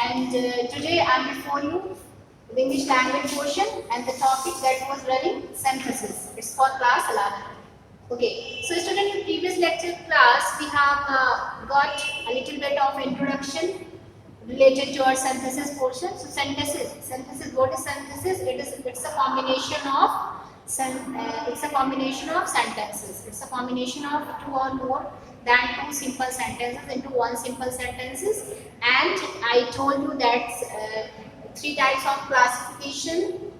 and today I am before you with English language portion and the topic that was running synthesis. It's for class 11. Okay, so student, in previous lecture class we have got a little bit of introduction related to our synthesis portion. So synthesis. What is synthesis? It's a combination of sentences. It's a combination of two or more than two simple sentences into one simple sentences. And I told you that three types of classification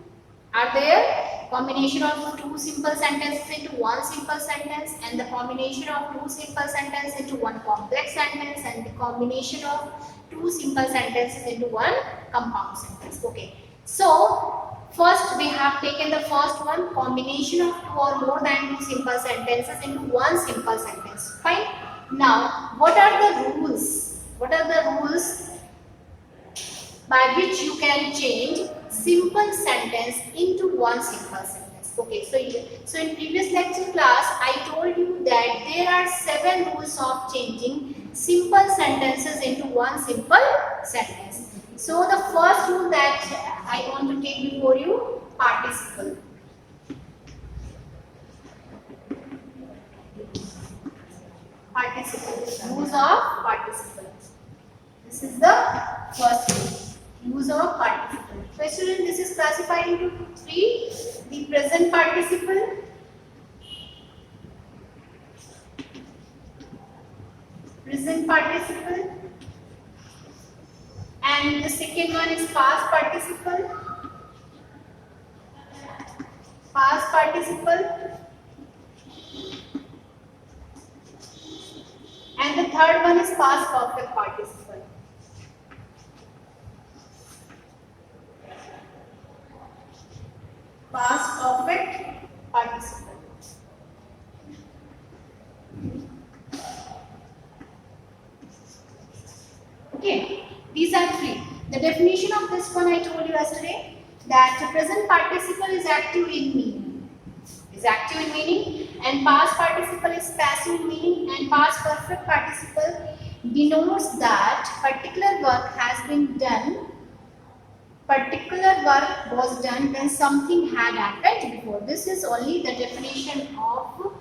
are there: combination of two simple sentences into one simple sentence, and the combination of two simple sentences into one complex sentence, and the combination of two simple sentences into one compound sentence. Okay, so first we have taken the first one, combination of two or more than two simple sentences into one simple sentence. Fine. Now what are the rules? What are the rules by which you can change simple sentence into one simple sentence? Okay, so in previous lecture class I told you that there are 7 rules of changing simple sentences into one simple sentence. So the first rule that I want to take before you, participle. Use of participle. This is the first rule. Use of participle. So student, this is classified into 3. The present participle, and the second one is past participle, and the third one is past perfect participle. Past perfect participle. Okay, these are 3. The definition of this one I told you yesterday, that present participle is active in meaning. And past participle is passive meaning, and past perfect participle denotes that particular work was done when something had happened before. This is only the definition of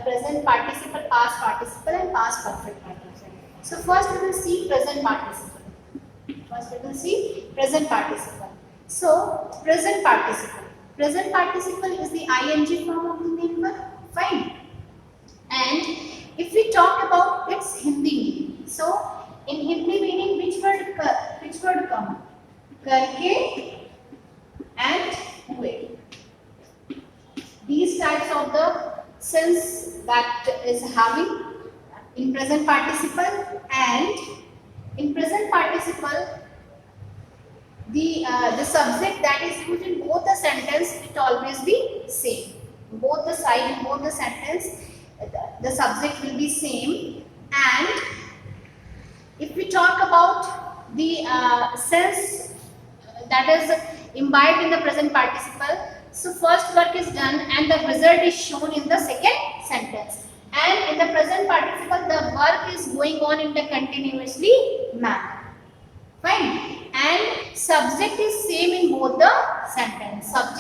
present participle, past participle, and past perfect participle. So first we will see present participle. So present participle is the ing form of the main verb. Fine. And if we talk about its Hindi meaning, so in Hindi meaning which word come? Karke and hue. These types of the sense that is having in present participle, and in present participle the subject that is used in both the sentence, it always be same. Both the side in both the sentence the subject will be same. And if we talk about the sense that is imbibed in the present participle, so first work is done and the result is shown in the second sentence. And in the present participle, the work is going on in the continuously manner. Fine. And subject is same in both the sentence. Have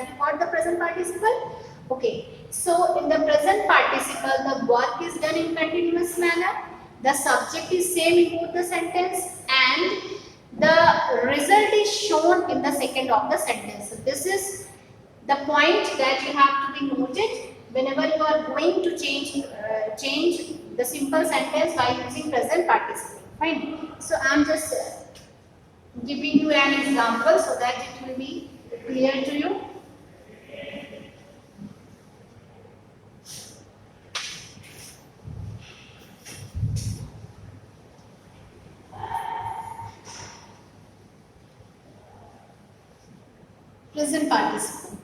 you got the present participle? Okay. So in the present participle, the work is done in continuous manner. The subject is same in both the sentence, and the result is shown in the second of the sentence. So this is the point that you have to be noted whenever you are going to change the simple sentence by using present participle. Fine. So I am just giving you an example so that it will be clear to you. Present participle.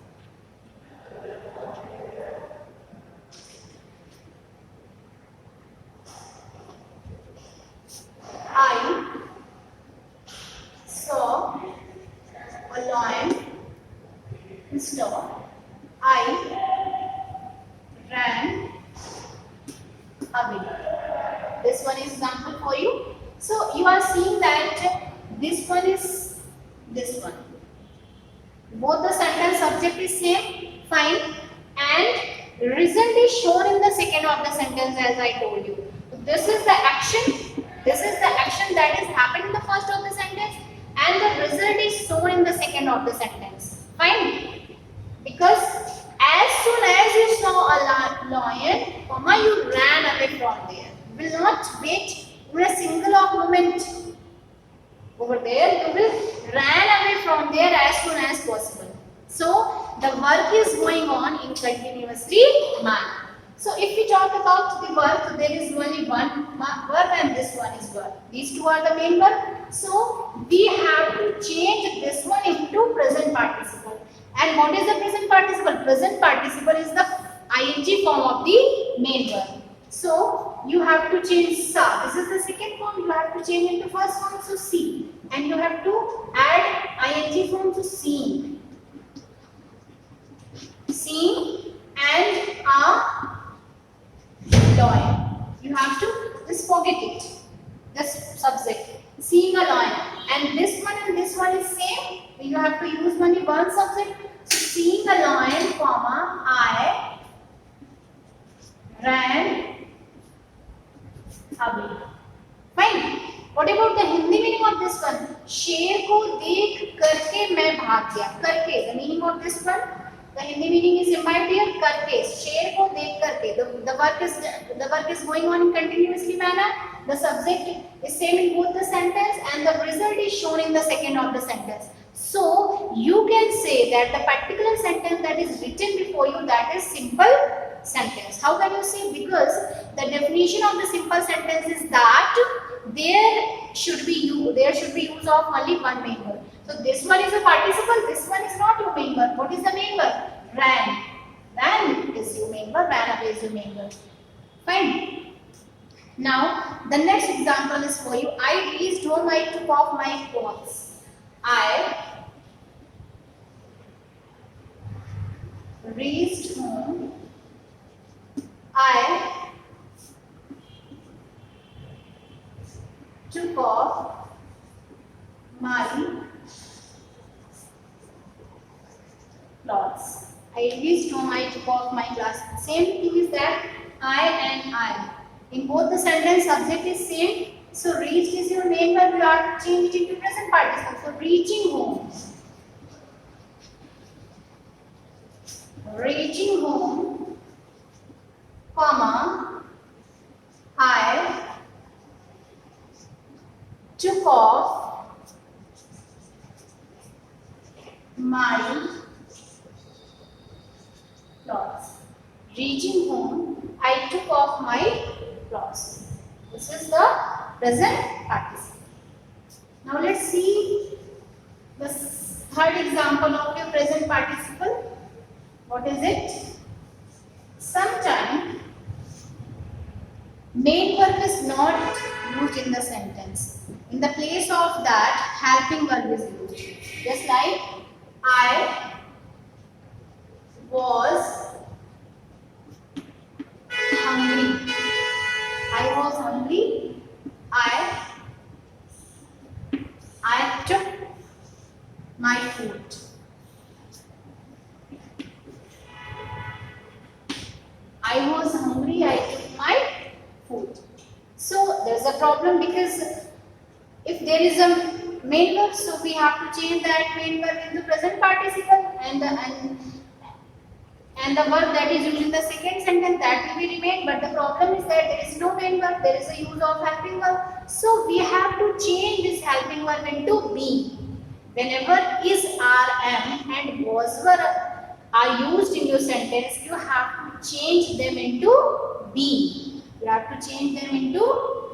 I saw a lion in store. I ran away. This one is example for you. So you are seeing that this one is this one. Both the sentence subject is same, fine, and result is shown in the second of the sentence as I told you. So this is the action. This is the action that is happened in the first of the sentence, and the result is shown in the second of the sentence. Fine, because as soon as you saw a lion, comma, you ran away from there. You will not wait for a single of moment. Over there, you will ran away from there as soon as possible. So the work is going on in continuously manner. So if we talk about the verb, there is only one verb and this one is verb. These two are the main verb. So we have to change this one into present participle. And what is the present participle? Present participle is the ing form of the main verb. So you have to change sa. This is the second form. You have to change into first form. So see, and you have to add ing form to seeing. Seeing and a lion. You have to just forget it. This subject. Seeing a lion. And this one is same. You have to use only one subject. So seeing a lion, comma, I ran away. Fine. What about the Hindi meaning of this one? शेर को देख करके मैं भाग गया. करके. The meaning of this one. The Hindi meaning is my dear करके. शेर को देख करके. The work is going on in continuously manner. The subject is same in both the sentence and the result is shown in the second of the sentence. So you can say that the particular sentence that is written before you, that is simple sentence. How can you say? Because the definition of the simple sentence is that there should be use of only one main verb. So this one is a participle, this one is not your main verb. What is the main verb? Ran. Ran is your main verb, ran away is your main verb. Fine. Now the next example is for you. I reached home, I took off my clothes. I reached home, I took off my clothes. I reached home, I took off my clothes. Same thing is that I and I. In both the sentence, subject is same. So reached is your main verb. You have to change it into present participle. So reaching home. Reaching home, comma, I took off my clothes. Reaching home, I took off my clothes. This is the present participle. Now let's see the third example of your present participle. What is it? Sometimes main verb is not used in the sentence. In the place of that, helping verb is used. Just like I was hungry. I was hungry. I took my food. I was hungry, I took my food. So there's a problem because if there is a main verb, so we have to change that main verb into present participle and the verb that is used in the second sentence, that will be remain. But the problem is that there is no main verb, there is a use of helping verb. So we have to change this helping verb into be. Whenever is, are, am and was are used in your sentence, you have to change them into be. You have to change them into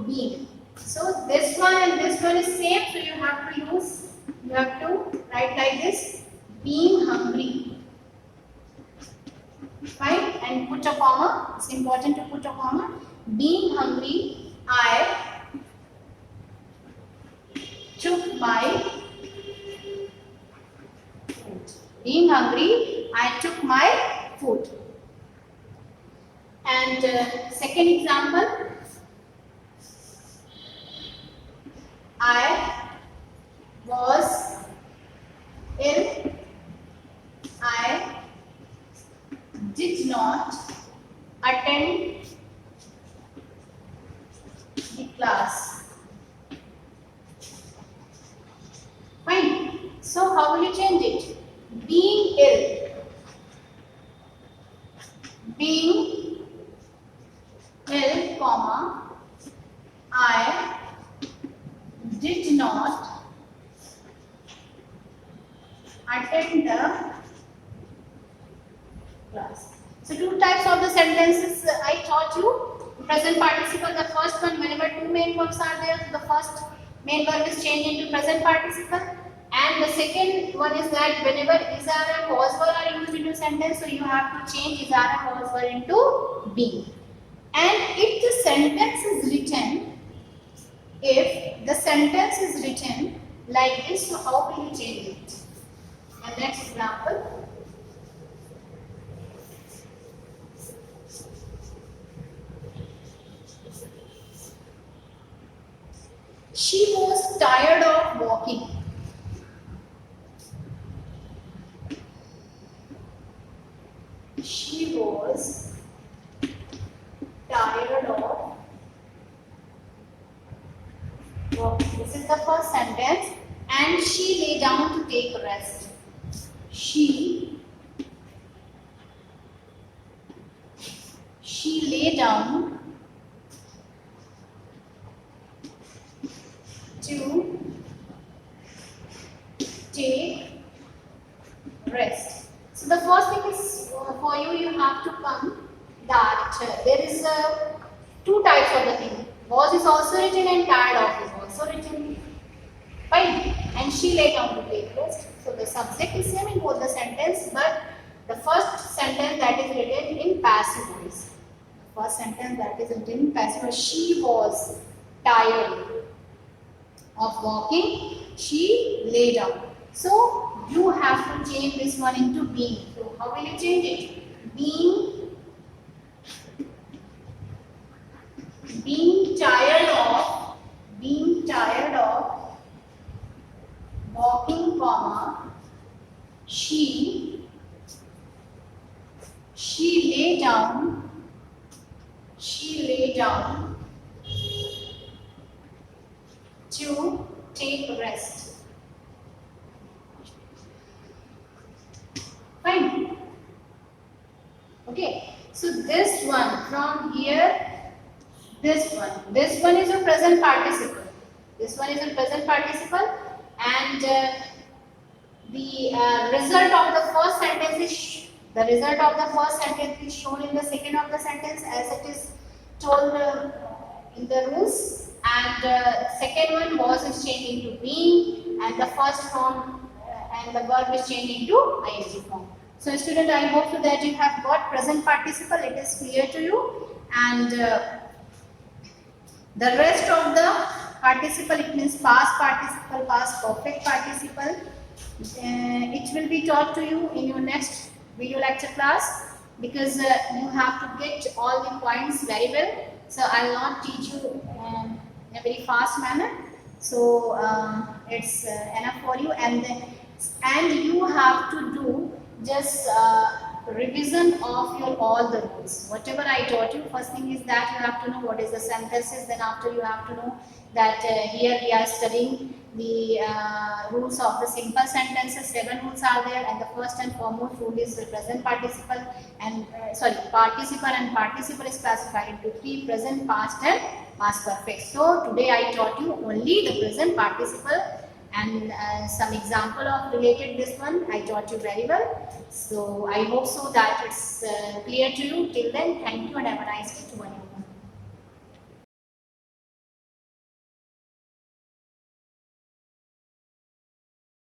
be. So this one and this one is same, so you have to write like this: being hungry. Fine, and put a comma. It's important to put a comma. Being hungry, I took my food. Being hungry, I took my food. And second example. did not attend the class. So two types of the sentences I taught you. Present participle, the first one, whenever two main verbs are there, the first main verb is changed into present participle. And the second one is that whenever is are and was were are used into sentence, so you have to change is are and was were into being. And if the sentence is written, like this, so how will you change it? And next example. She was tired of walking. She was tired of walking. This is the first sentence. And she lay down to take a rest. She lay down to take rest. So the first thing is for you, you have to come that there is two types of the thing. Was is also written and tired of is also written. Fine. And she lay down to take rest. So the subject is same in both the sentence, but the first sentence that is written in passive voice. The first sentence that is written in passive voice. She was tired of walking. She lay down. So you have to change this one into being. So how will you change it? Being tired of walking, comma, she lay down to take rest. Fine. Okay. So this one from here, this one is a present participle. This one is a present participle, and the result of the first sentence is shown in the second of the sentence as it is told in the rules. And second one was is changed into being, and the first form and the verb is changed into ing form. So student, I hope so that you have got present participle. It is clear to you, and the rest of the participle, it means past participle, past perfect participle. It will be taught to you in your next video lecture class, because you have to get all the points very well. So I will not teach you in a very fast manner. So it's enough for you, and you have to do just revision of your all the rules. Whatever I taught you, first thing is that you have to know what is the sentences. Then after you have to know that here we are studying the rules of the simple sentences. 7 rules are there, and the first and foremost rule is the present participle, and participle, and participle is classified into 3: present, past and past perfect. So today I taught you only the present participle, and some example of related this one I taught you very well. So I hope so that it's clear to you. Till then, thank you and have a nice day to one.